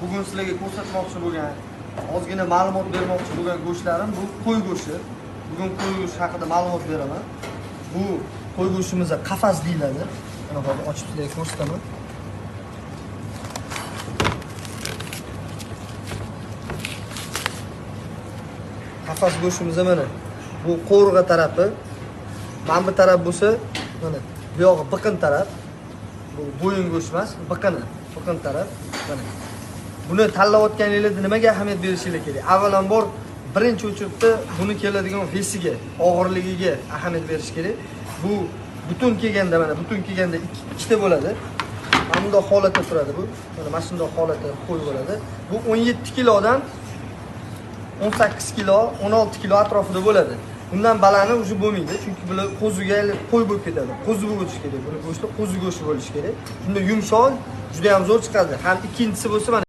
bugun sizlarga ko'rsatmoqchi bo'lgan, ozgina ma'lumot bermoqchi bo'lgan go'shtlarim bu qo'y go'shti. Bugun qo'y go'shti haqida ma'lumot beraman. Bu qo'y go'shtimizga qafas deyiladi. Mana hozir ochib sizlarga ko'rsataman. Qafas go'shtimiz mana bu qo'rg'a tarafi, mana bu taraf bo'lsa, mana bu yog'i biqin taraf. Bu bo'yin go'sht emas, biqin taraf. Mana buni tanlayotganingizda nimaga ahamiyat berishingiz kerak? Avvalambor birinchi o'chiribda buni keladigan vesiga, og'irligiga ahamiyat berish kerak. Bu butun kelganda mana butun kelganda ikkita bo'ladi. Mana bunday holatda turadi bu. Mana shunday holatda qo'y bo'ladi. Bu 17 kilodan 18 kilo, 16 kilo atrofida bo'ladi. Bundan balani уже bo'lmaydi, chunki bular qo'ziga qo'y bo'lib ketadi. Qo'zi bo'lib o'tish kerak. Buni go'shti qo'zi go'shti bo'lishi kerak. Shunda yumshoq, juda ham zo'r chiqadi. Ham ikkinchisi bo'lsa mana